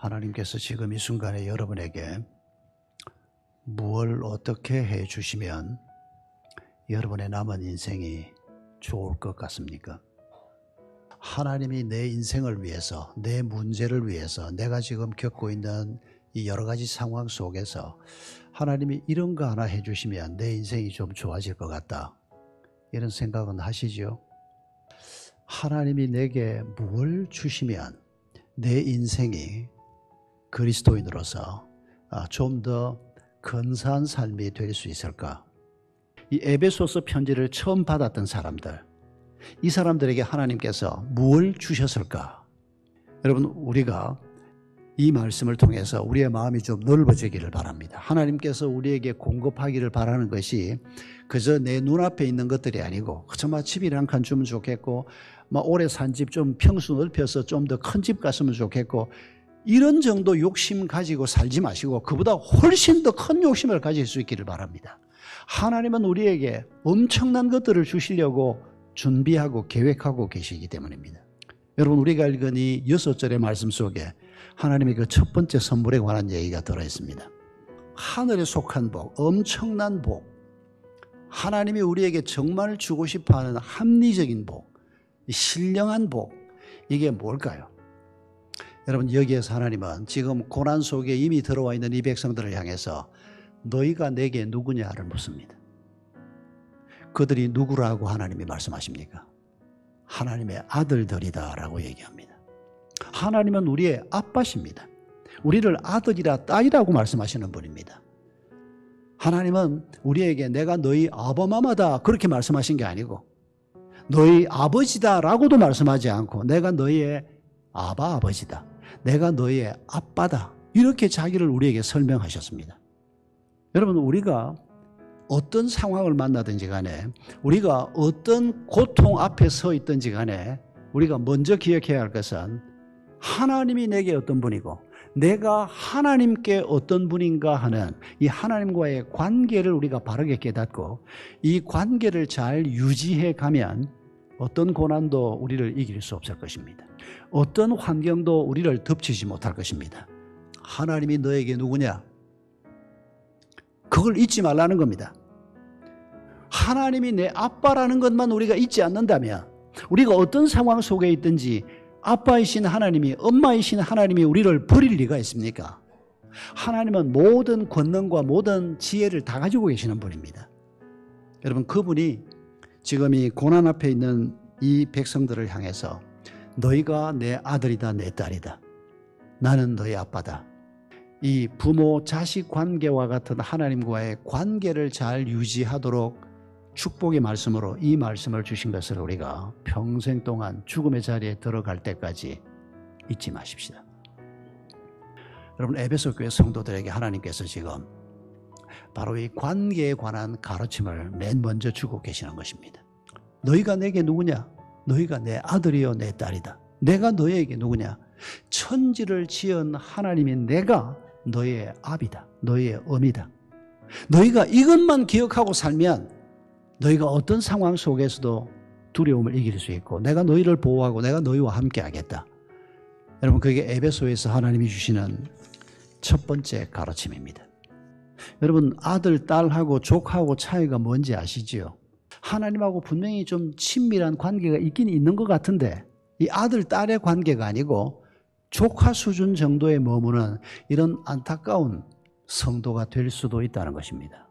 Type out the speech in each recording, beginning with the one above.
하나님께서 지금 이 순간에 여러분에게 무엇을 어떻게 해 주시면 여러분의 남은 인생이 좋을 것 같습니까? 하나님이 내 인생을 위해서, 내 문제를 위해서, 내가 지금 겪고 있는 이 여러 가지 상황 속에서 하나님이 이런 거 하나 해 주시면 내 인생이 좀 좋아질 것 같다, 이런 생각은 하시죠? 하나님이 내게 뭘 주시면 내 인생이 그리스도인으로서 좀 더 근사한 삶이 될 수 있을까? 이 에베소서 편지를 처음 받았던 사람들, 이 사람들에게 하나님께서 무엇을 주셨을까? 여러분, 우리가 이 말씀을 통해서 우리의 마음이 좀 넓어지기를 바랍니다. 하나님께서 우리에게 공급하기를 바라는 것이 그저 내 눈앞에 있는 것들이 아니고, 그저 집이랑 한 칸 주면 좋겠고, 오래 산 집 좀 평수 넓혀서 좀 더 큰 집 갔으면 좋겠고, 이런 정도 욕심 가지고 살지 마시고 그보다 훨씬 더 큰 욕심을 가질 수 있기를 바랍니다. 하나님은 우리에게 엄청난 것들을 주시려고 준비하고 계획하고 계시기 때문입니다. 여러분, 우리가 읽은 이 6절의 말씀 속에 하나님의 그 첫 번째 선물에 관한 얘기가 들어있습니다. 하늘에 속한 복, 엄청난 복, 하나님이 우리에게 정말 주고 싶어하는 합리적인 복, 신령한 복, 이게 뭘까요? 여러분, 여기에서 하나님은 지금 고난 속에 이미 들어와 있는 이 백성들을 향해서 너희가 내게 누구냐를 묻습니다. 그들이 누구라고 하나님이 말씀하십니까? 하나님의 아들들이다 라고 얘기합니다. 하나님은 우리의 아빠십니다. 우리를 아들이라 딸이라고 말씀하시는 분입니다. 하나님은 우리에게 내가 너희 아버마마다 그렇게 말씀하신 게 아니고, 너희 아버지다 라고도 말씀하지 않고, 내가 너희의 아버지다, 내가 너희의 아빠다, 이렇게 자기를 우리에게 설명하셨습니다. 여러분, 우리가 어떤 상황을 만나든지 간에, 우리가 어떤 고통 앞에 서 있든지 간에, 우리가 먼저 기억해야 할 것은 하나님이 내게 어떤 분이고 내가 하나님께 어떤 분인가 하는 이 하나님과의 관계를 우리가 바르게 깨닫고 이 관계를 잘 유지해 가면 어떤 고난도 우리를 이길 수 없을 것입니다. 어떤 환경도 우리를 덮치지 못할 것입니다. 하나님이 너에게 누구냐? 그걸 잊지 말라는 겁니다. 하나님이 내 아빠라는 것만 우리가 잊지 않는다면, 우리가 어떤 상황 속에 있든지 아빠이신 하나님이, 엄마이신 하나님이 우리를 버릴 리가 있습니까? 하나님은 모든 권능과 모든 지혜를 다 가지고 계시는 분입니다. 여러분, 그분이 지금 이 고난 앞에 있는 이 백성들을 향해서 너희가 내 아들이다, 내 딸이다, 나는 너희 아빠다, 이 부모 자식 관계와 같은 하나님과의 관계를 잘 유지하도록 축복의 말씀으로 이 말씀을 주신 것을 우리가 평생 동안 죽음의 자리에 들어갈 때까지 잊지 마십시다. 여러분, 에베소 교회 성도들에게 하나님께서 지금 바로 이 관계에 관한 가르침을 맨 먼저 주고 계시는 것입니다. 너희가 내게 누구냐? 너희가 내 아들이요 내 딸이다. 내가 너희에게 누구냐? 천지를 지은 하나님인 내가 너희의 아비다, 너희의 어미다. 너희가 이것만 기억하고 살면 너희가 어떤 상황 속에서도 두려움을 이길 수 있고, 내가 너희를 보호하고 내가 너희와 함께 하겠다. 여러분, 그게 에베소에서 하나님이 주시는 첫 번째 가르침입니다. 여러분, 아들, 딸하고 조카하고 차이가 뭔지 아시지요? 하나님하고 분명히 좀 친밀한 관계가 있긴 있는 것 같은데, 이 아들, 딸의 관계가 아니고 조카 수준 정도에 머무는 이런 안타까운 성도가 될 수도 있다는 것입니다.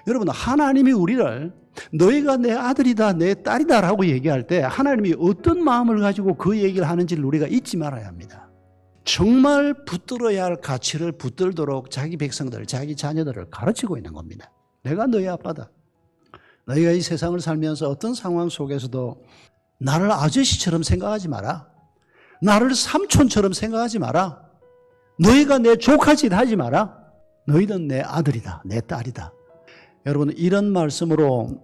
여러분, 하나님이 우리를 너희가 내 아들이다, 내 딸이다 라고 얘기할 때 하나님이 어떤 마음을 가지고 그 얘기를 하는지를 우리가 잊지 말아야 합니다. 정말 붙들어야 할 가치를 붙들도록 자기 백성들, 자기 자녀들을 가르치고 있는 겁니다. 내가 너희 아빠다. 너희가 이 세상을 살면서 어떤 상황 속에서도 나를 아저씨처럼 생각하지 마라. 나를 삼촌처럼 생각하지 마라. 너희가 내 조카짓 하지 마라. 너희는 내 아들이다, 내 딸이다. 여러분, 이런 말씀으로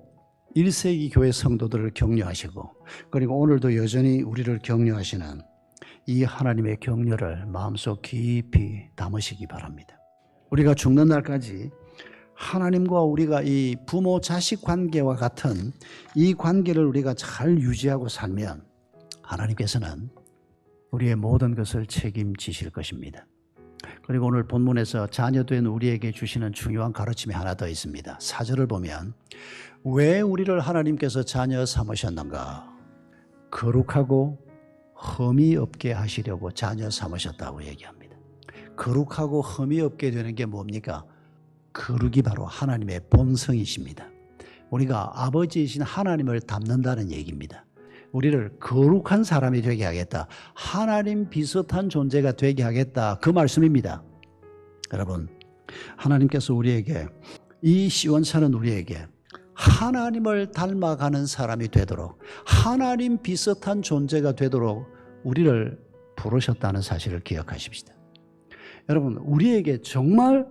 1세기 교회 성도들을 격려하시고, 그리고 오늘도 여전히 우리를 격려하시는 이 하나님의 격려를 마음속 깊이 담으시기 바랍니다. 우리가 죽는 날까지 하나님과 우리가 이 부모 자식 관계와 같은 이 관계를 우리가 잘 유지하고 살면 하나님께서는 우리의 모든 것을 책임지실 것입니다. 그리고 오늘 본문에서 자녀된 우리에게 주시는 중요한 가르침이 하나 더 있습니다. 4절을 보면 왜 우리를 하나님께서 자녀 삼으셨는가? 거룩하고 흠이 없게 하시려고 자녀 삼으셨다고 얘기합니다. 거룩하고 흠이 없게 되는 게 뭡니까? 거룩이 바로 하나님의 본성이십니다. 우리가 아버지이신 하나님을 닮는다는 얘기입니다. 우리를 거룩한 사람이 되게 하겠다. 하나님 비슷한 존재가 되게 하겠다. 그 말씀입니다. 여러분, 하나님께서 우리에게, 이 시원찮은 우리에게 하나님을 닮아가는 사람이 되도록, 하나님 비슷한 존재가 되도록 우리를 부르셨다는 사실을 기억하십시다. 여러분, 우리에게 정말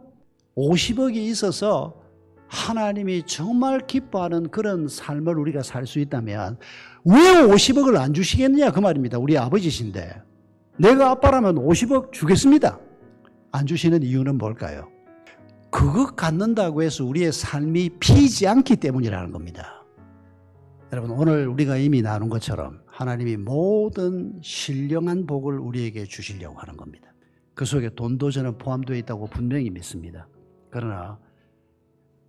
50억이 있어서 하나님이 정말 기뻐하는 그런 삶을 우리가 살 수 있다면 왜 50억을 안 주시겠느냐 그 말입니다. 우리 아버지신데 내가 아빠라면 50억 주겠습니다. 안 주시는 이유는 뭘까요? 그것 갖는다고 해서 우리의 삶이 피지 않기 때문이라는 겁니다. 여러분, 오늘 우리가 이미 나눈 것처럼 하나님이 모든 신령한 복을 우리에게 주시려고 하는 겁니다. 그 속에 돈도 저는 포함되어 있다고 분명히 믿습니다. 그러나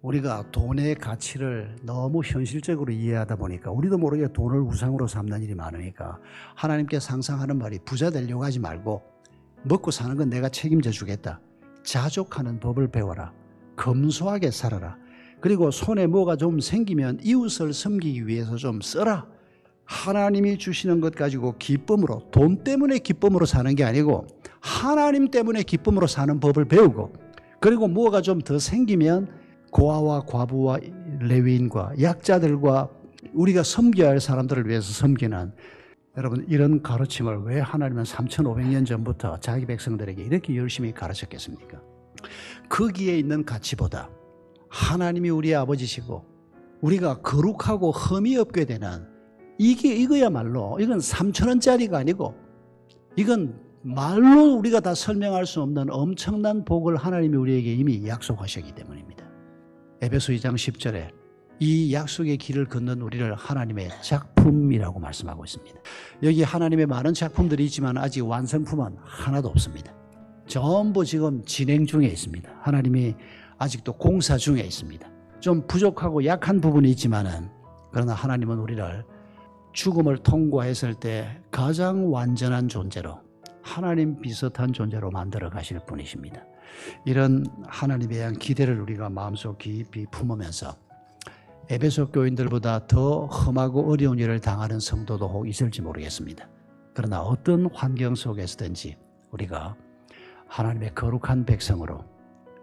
우리가 돈의 가치를 너무 현실적으로 이해하다 보니까 우리도 모르게 돈을 우상으로 삼는 일이 많으니까 하나님께 상상하는 말이 부자 되려고 하지 말고 먹고 사는 건 내가 책임져 주겠다. 자족하는 법을 배워라. 검소하게 살아라. 그리고 손에 뭐가 좀 생기면 이웃을 섬기기 위해서 좀 써라. 하나님이 주시는 것 가지고 기쁨으로, 돈 때문에 기쁨으로 사는 게 아니고 하나님 때문에 기쁨으로 사는 법을 배우고, 그리고 뭐가 좀 더 생기면 고아와 과부와 레위인과 약자들과 우리가 섬겨야 할 사람들을 위해서 섬기는, 여러분, 이런 가르침을 왜 하나님은 3,500년 전부터 자기 백성들에게 이렇게 열심히 가르쳤겠습니까? 거기에 있는 가치보다 하나님이 우리의 아버지시고 우리가 거룩하고 흠이 없게 되는 이거야말로 이건 3,000원짜리가 아니고 이건 말로 우리가 다 설명할 수 없는 엄청난 복을 하나님이 우리에게 이미 약속하셨기 때문입니다. 에베소 2장 10절에 이 약속의 길을 걷는 우리를 하나님의 작품이라고 말씀하고 있습니다. 여기 하나님의 많은 작품들이 있지만 아직 완성품은 하나도 없습니다. 전부 지금 진행 중에 있습니다. 하나님이 아직도 공사 중에 있습니다. 좀 부족하고 약한 부분이 있지만은, 그러나 하나님은 우리를 죽음을 통과했을 때 가장 완전한 존재로, 하나님 비슷한 존재로 만들어 가실 분이십니다. 이런 하나님에 대한 기대를 우리가 마음속 깊이 품으면서 에베소 교인들보다 더 험하고 어려운 일을 당하는 성도도 혹 있을지 모르겠습니다. 그러나 어떤 환경 속에서든지 우리가 하나님의 거룩한 백성으로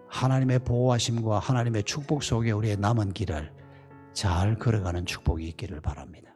하나님의 보호하심과 하나님의 축복 속에 우리의 남은 길을 잘 걸어가는 축복이 있기를 바랍니다.